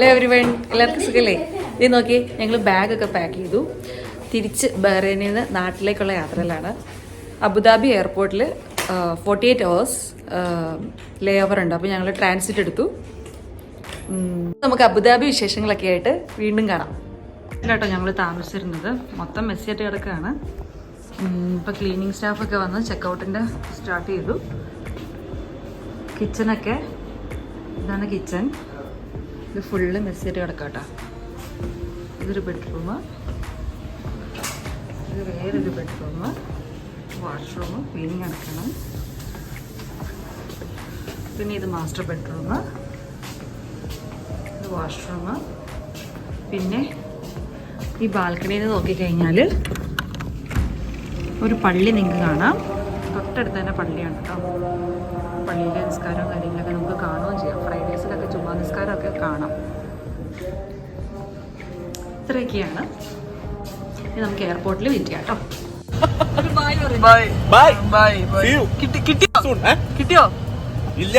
Hello everyone, എല്ലാവർക്കും സുഖല്ലേ? ഇത് നോക്കി, ഞങ്ങൾ ബാഗൊക്കെ പാക്ക് ചെയ്തു. തിരിച്ച് ബഹ്റൈനിൽ നിന്ന് നാട്ടിലേക്കുള്ള യാത്രയിലാണ്. അബുദാബി എയർപോർട്ടിൽ 48 hours ലേ ഓവർ ഉണ്ട്. അപ്പോൾ ഞങ്ങൾ ട്രാൻസിറ്റ് എടുത്തു. നമുക്ക് അബുദാബി വിശേഷങ്ങളൊക്കെ ആയിട്ട് വീണ്ടും കാണാം. കേട്ടോ, ഞങ്ങൾ താമസിച്ചിരുന്നത് മൊത്തം മെസ്സിയായിട്ട് കിടക്കുകയാണ്. ഇപ്പോൾ ക്ലീനിങ് സ്റ്റാഫൊക്കെ വന്ന് ചെക്കൗട്ടിൻ്റെ സ്റ്റാർട്ട് ചെയ്തു. കിച്ചനൊക്കെ ഇതാണ് കിച്ചൺ. ഇത് ഫുള്ള് മെസ്സിയായിട്ട് കിടക്കാം കേട്ടോ. ഇതൊരു ബെഡ്റൂം, ഇത് വേറൊരു ബെഡ്റൂം, വാഷ്റൂം, ക്ലീനിങ് നടക്കണം. പിന്നെ ഇത് മാസ്റ്റർ ബെഡ്റൂം, ഇത് വാഷ്റൂം. പിന്നെ ഈ ബാൽക്കണിയിൽ നിന്ന് നോക്കിക്കഴിഞ്ഞാൽ ഒരു പള്ളി നിങ്ങൾക്ക് കാണാം. തൊട്ടടുത്ത് തന്നെ പള്ളിയാണ് കേട്ടോ. പള്ളിയിലെ നിസ്കാരവും കാര്യങ്ങളൊക്കെ നമുക്ക് കാണുകയും ചെയ്യാം. ഫ്രൈഡേസിലൊക്കെ ചുമ്മാ നിസ്കാരമൊക്കെ കാണാം. ഇത്രയൊക്കെയാണ്. ഇനി നമുക്ക് എയർപോർട്ടിൽ വെയിറ്റ് ചെയ്യാം കേട്ടോ. കിട്ടിയോ? ഇല്ല.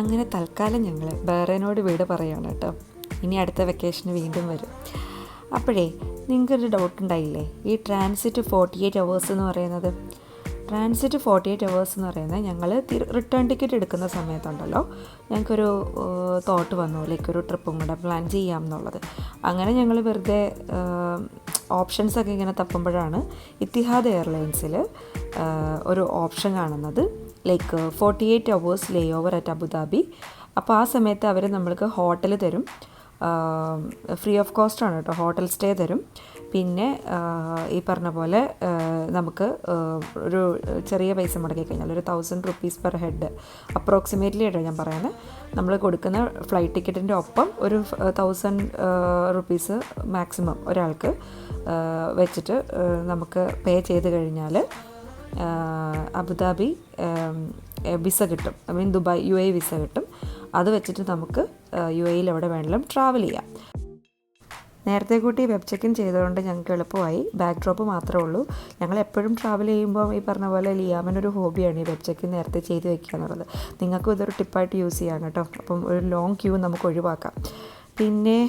അങ്ങനെ തൽക്കാലം ഞങ്ങൾ ബഹ്റൈനോട് വീട് പറയുകയാണ് കേട്ടോ. ഇനി അടുത്ത വെക്കേഷന് വീണ്ടും വരും. അപ്പോഴേ നിങ്ങൾക്കൊരു ഡൗട്ട് ഉണ്ടായില്ലേ, ഈ ട്രാൻസിറ്റ് 48 hours എന്ന് പറയുന്നത്? ട്രാൻസിറ്റ് 48 hours എന്ന് പറയുന്നത് ഞങ്ങൾ റിട്ടേൺ ടിക്കറ്റ് എടുക്കുന്ന സമയത്തുണ്ടല്ലോ, ഞങ്ങൾക്കൊരു തോട്ട് വന്നു, ലൈക്ക് ഒരു ട്രിപ്പും കൂടെ പ്ലാൻ ചെയ്യാം എന്നുള്ളത്. അങ്ങനെ ഞങ്ങൾ വെറുതെ ഓപ്ഷൻസൊക്കെ ഇങ്ങനെ തപ്പുമ്പോഴാണ് ഇത്തിഹാദ് എയർലൈൻസിൽ ഒരു ഓപ്ഷൻ കാണുന്നത്, like 48 hours layover at Abu Dhabi. അപ്പോൾ ആ സമയത്ത് അവർ നമ്മൾക്ക് ഹോട്ടൽ തരും. ഫ്രീ ഓഫ് കോസ്റ്റാണ് കേട്ടോ, ഹോട്ടൽ സ്റ്റേ തരും. പിന്നെ ഈ പറഞ്ഞ പോലെ നമുക്ക് ഒരു ചെറിയ പൈസ മുടക്കി കഴിഞ്ഞാൽ ഒരു 1000 rupees പെർ ഹെഡ് അപ്രോക്സിമേറ്റ്ലി ആയിട്ടോ ഞാൻ പറയുന്നത്. നമ്മൾ കൊടുക്കുന്ന ഫ്ലൈറ്റ് ടിക്കറ്റിൻ്റെ ഒപ്പം ഒരു 1000 rupees മാക്സിമം ഒരാൾക്ക് വെച്ചിട്ട് നമുക്ക് പേ ചെയ്ത് കഴിഞ്ഞാൽ അബുദാബി വിസ കിട്ടും. I mean Dubai UAE visa കിട്ടും. അത് വെച്ചിട്ട് നമുക്ക് UAEയിൽ എവിടെ വേണമെങ്കിലും ട്രാവൽ ചെയ്യാം. നേരത്തെ കൂട്ടി വെബ് ചെക്ക് ഇൻ ചെയ്തുകൊണ്ട് ഞങ്ങൾക്ക് എളുപ്പമായി. ബാക്ക് ഡ്രോപ്പ് മാത്രമേ ഉള്ളൂ. ഞങ്ങൾ എപ്പോഴും ട്രാവൽ ചെയ്യുമ്പോൾ ഈ പറഞ്ഞ പോലെ ലിയാമിനൊരു ഹോബിയാണ് ഈ വെബ് ചെക്ക് ഇൻ നേരത്തെ ചെയ്ത് വെക്കുക എന്നുള്ളത്. നിങ്ങൾക്കും ഇതൊരു ടിപ്പായിട്ട് യൂസ് ചെയ്യാം കേട്ടോ. അപ്പം ഒരു ലോങ് ക്യൂ നമുക്ക് ഒഴിവാക്കാം. പിന്നെ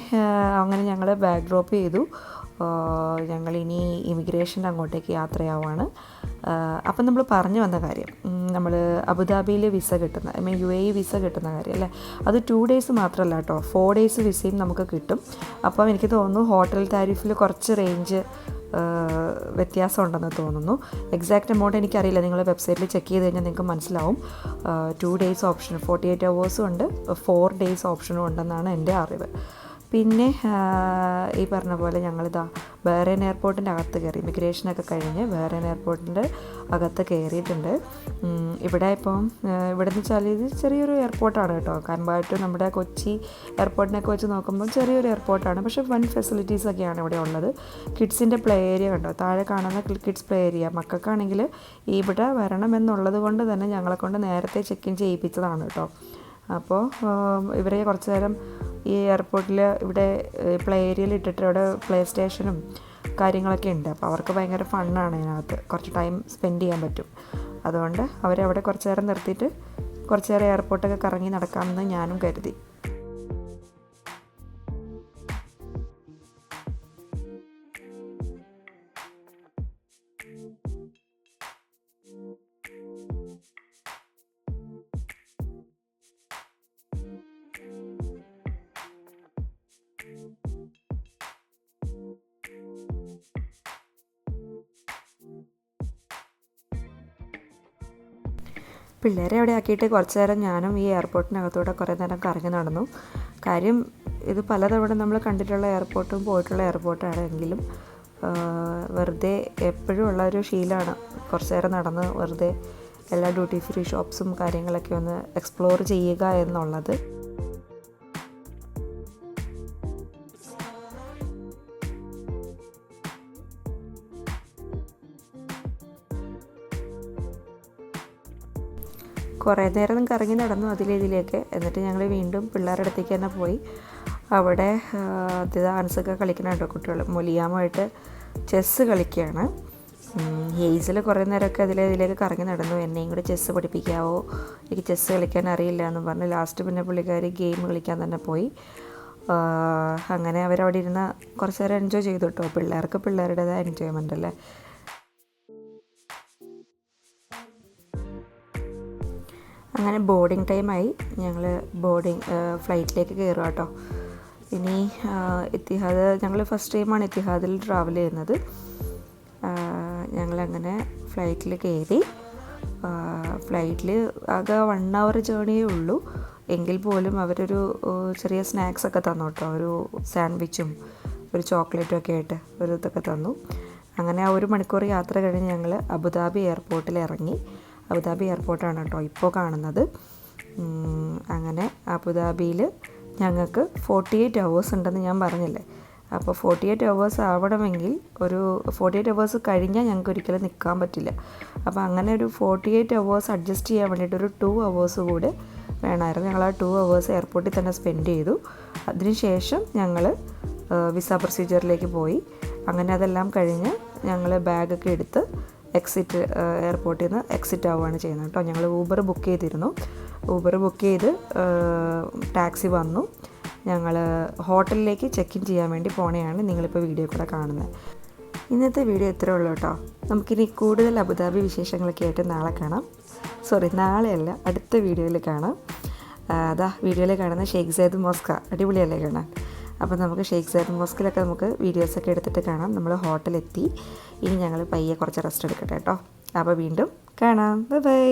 അങ്ങനെ ഞങ്ങൾ ബാക്ക് ഡ്രോപ്പ് ചെയ്തു. ഞങ്ങളിനി ഇമിഗ്രേഷൻ്റെ അങ്ങോട്ടേക്ക് യാത്രയാവുകയാണ്. അപ്പം നമ്മൾ പറഞ്ഞു വന്ന കാര്യം, നമ്മൾ അബുദാബിയിൽ വിസ കിട്ടുന്ന, ഐ മീൻ UAE വിസ കിട്ടുന്ന കാര്യം അല്ലേ, അത് 2 days മാത്രമല്ല കേട്ടോ, 4 days വിസയും നമുക്ക് കിട്ടും. അപ്പം എനിക്ക് തോന്നുന്നു ഹോട്ടൽ താരിഫിൽ കുറച്ച് റേഞ്ച് വ്യത്യാസം ഉണ്ടെന്ന് തോന്നുന്നു. എക്സാക്റ്റ് എമൗണ്ട് എനിക്കറിയില്ല, നിങ്ങൾ വെബ്സൈറ്റിൽ ചെക്ക് ചെയ്ത് കഴിഞ്ഞാൽ നിങ്ങൾക്ക് മനസ്സിലാവും. 2 days ഓപ്ഷൻ 48 hours ഉണ്ട്, 4 days ഓപ്ഷനും ഉണ്ടെന്നാണ് എൻ്റെ അറിവ്. പിന്നെ ഈ പറഞ്ഞ പോലെ ഞങ്ങളിതാ ബഹ്റൈൻ എയർപോർട്ടിൻ്റെ അകത്ത് കയറി, ഇമിഗ്രേഷനൊക്കെ കഴിഞ്ഞ് ബഹ്റൈൻ എയർപോർട്ടിൻ്റെ അകത്ത് കയറിയിട്ടുണ്ട്. ഇവിടെ ഇപ്പം ഇവിടെ നിന്ന് വെച്ചാൽ ഇത് ചെറിയൊരു എയർപോർട്ടാണ് കേട്ടോ. കമ്പയർ ടു നമ്മുടെ കൊച്ചി എയർപോർട്ടിനൊക്കെ വെച്ച് നോക്കുമ്പോൾ ചെറിയൊരു എയർപോർട്ടാണ്, പക്ഷേ വൺ ഫെസിലിറ്റീസൊക്കെയാണ് ഇവിടെ ഉള്ളത്. കിഡ്സിൻ്റെ പ്ലേ ഏരിയ കണ്ടോ, താഴെ കാണുന്ന കിഡ്സ് പ്ലേ ഏരിയ. മക്കൾക്കാണെങ്കിൽ ഇവിടെ വരണമെന്നുള്ളത് കൊണ്ട് തന്നെ ഞങ്ങളെ കൊണ്ട് നേരത്തെ ചെക്ക് ഇൻ ചെയ്യിപ്പിച്ചതാണ് കേട്ടോ. അപ്പോൾ ഇവരെ കുറച്ച് നേരം ഈ എയർപോർട്ടിൽ ഇവിടെ പ്ലേ ഏരിയയിൽ ഇട്ടിട്ട് അവിടെ പ്ലേ സ്റ്റേഷനും കാര്യങ്ങളൊക്കെ ഉണ്ട്. അപ്പോൾ അവർക്ക് ഭയങ്കര ഫണ്ണാണ് ഇതിനകത്ത്, കുറച്ച് ടൈം സ്പെൻഡ് ചെയ്യാൻ പറ്റും. അതുകൊണ്ട് അവരെ അവിടെ കുറച്ച് നേരം നിർത്തിയിട്ട് കുറച്ച് നേരം എയർപോർട്ടൊക്കെ കറങ്ങി നടക്കാമെന്ന് ഞാനും കരുതി. പിള്ളേരെ അവിടെ ആക്കിയിട്ട് കുറച്ച് നേരം ഞാനും ഈ എയർപോർട്ടിനകത്തൂടെ കുറേ നേരം കറങ്ങി നടന്നു. കാര്യം ഇത് പലതവണ നമ്മൾ കണ്ടിട്ടുള്ള എയർപോർട്ടും പോയിട്ടുള്ള എയർപോർട്ടാണെങ്കിലും വെറുതെ എപ്പോഴും ഉള്ളൊരു ശീലമാണ് കുറച്ച് നേരം നടന്ന് വെറുതെ എല്ലാ ഡ്യൂട്ടി ഫ്രീ ഷോപ്സും കാര്യങ്ങളൊക്കെ ഒന്ന് എക്സ്പ്ലോർ ചെയ്യുക എന്നുള്ളത്. കുറേ നേരം കറങ്ങി നടന്നു അതിലേക്ക്. എന്നിട്ട് ഞങ്ങൾ വീണ്ടും പിള്ളേരുടെ അടുത്തേക്ക് തന്നെ പോയി. അവിടെ ഡാൻസൊക്കെ കളിക്കുന്നുണ്ടോ കുട്ടികൾ, മൊലിയാമായിട്ട് ചെസ്സ് കളിക്കുകയാണ്. ഹെയ്സിൽ കുറേ നേരമൊക്കെ ഇതിലേക്ക് കറങ്ങി നടന്നു. എന്നെയും കൂടെ ചെസ്സ് പഠിപ്പിക്കാവോ, എനിക്ക് ചെസ്സ് കളിക്കാൻ അറിയില്ല എന്ന് പറഞ്ഞ് ലാസ്റ്റ് പിന്നെ പുള്ളിക്കാരി ഗെയിം കളിക്കാൻ തന്നെ പോയി. അങ്ങനെ അവരവിടെ ഇരുന്ന് കുറച്ച് നേരം എൻജോയ് ചെയ്തു കേട്ടോ. പിള്ളേർക്ക് പിള്ളേരുടേതായ എൻജോയ്മെൻ്റ് അല്ലേ. അങ്ങനെ ബോർഡിങ് ടൈമായി. ഞങ്ങൾ ഫ്ലൈറ്റിലേക്ക് കയറുക കേട്ടോ. ഇനി ഇത്തിഹാദ്, ഞങ്ങൾ ഫസ്റ്റ് ടൈമാണ് ഇത്തിഹാദിൽ ട്രാവൽ ചെയ്യുന്നത്. ഞങ്ങളങ്ങനെ ഫ്ലൈറ്റിൽ കയറി. ഫ്ലൈറ്റിൽ ആകെ 1 hour ജേണിയേ ഉള്ളൂ. എങ്കിൽ പോലും അവരൊരു ചെറിയ സ്നാക്സൊക്കെ തന്നു കേട്ടോ. ഒരു സാൻഡ്വിച്ചും ഒരു ചോക്ലേറ്റും ഒക്കെ ആയിട്ട് ഒരു ഇതൊക്കെ തന്നു. അങ്ങനെ ആ 1 മണിക്കൂർ യാത്ര കഴിഞ്ഞ് ഞങ്ങൾ അബുദാബി എയർപോർട്ടിൽ ഇറങ്ങി. അബുദാബി എയർപോർട്ടാണ് കേട്ടോ ഇപ്പോൾ കാണുന്നത്. അങ്ങനെ അബുദാബിയിൽ ഞങ്ങൾക്ക് 48 hours ഉണ്ടെന്ന് ഞാൻ പറഞ്ഞില്ലേ. അപ്പോൾ 48 hours ആവണമെങ്കിൽ ഒരു 48 hours കഴിഞ്ഞാൽ ഞങ്ങൾക്ക് ഒരിക്കലും നിൽക്കാൻ പറ്റില്ല. അപ്പോൾ അങ്ങനെ ഒരു 48 hours അഡ്ജസ്റ്റ് ചെയ്യാൻ വേണ്ടിയിട്ട് ഒരു 2 hours കൂടെ വേണമായിരുന്നു. ഞങ്ങൾ ആ 2 hours എയർപോർട്ടിൽ തന്നെ സ്പെൻഡ് ചെയ്തു. അതിനുശേഷം ഞങ്ങൾ വിസ പ്രൊസീജിയറിലേക്ക് പോയി. അങ്ങനെ അതെല്ലാം കഴിഞ്ഞ് ഞങ്ങൾ ബാഗൊക്കെ എടുത്ത് എയർപോർട്ടിൽ നിന്ന് എക്സിറ്റ് ആവുകയാണ് ചെയ്യുന്നത് കേട്ടോ. ഞങ്ങൾ ഊബർ ബുക്ക് ചെയ്തിരുന്നു. ഊബർ ബുക്ക് ചെയ്ത് ടാക്സി വന്നു. ഞങ്ങൾ ഹോട്ടലിലേക്ക് ചെക്ക് ഇൻ ചെയ്യാൻ വേണ്ടി പോണെയാണ് നിങ്ങളിപ്പോൾ വീഡിയോ കൂടെ കാണുന്നത്. ഇന്നത്തെ വീഡിയോ ഇത്രയേ ഉള്ളൂ കേട്ടോ. നമുക്കിനി കൂടുതൽ അബുദാബി വിശേഷങ്ങളൊക്കെ ആയിട്ട് നാളെയല്ല, അടുത്ത വീഡിയോയിൽ കാണാം. വീഡിയോയിൽ കാണുന്ന ഷെയ്ഖ് സയ്യിദ് മോസ്ക് അടിപൊളിയല്ലേ കാണാൻ. അപ്പോൾ നമുക്ക് ഷെയ്ഖ് സയ്യിദ് മോസ്കിലൊക്കെ നമുക്ക് വീഡിയോസൊക്കെ എടുത്തിട്ട് കാണാം. നമ്മൾ ഹോട്ടലെത്തി. ഇനി ഞങ്ങൾ പയ്യെ കുറച്ച് റെസ്റ്റ് എടുക്കട്ടെ കേട്ടോ. അപ്പോൾ വീണ്ടും കാണാം. Bye bye.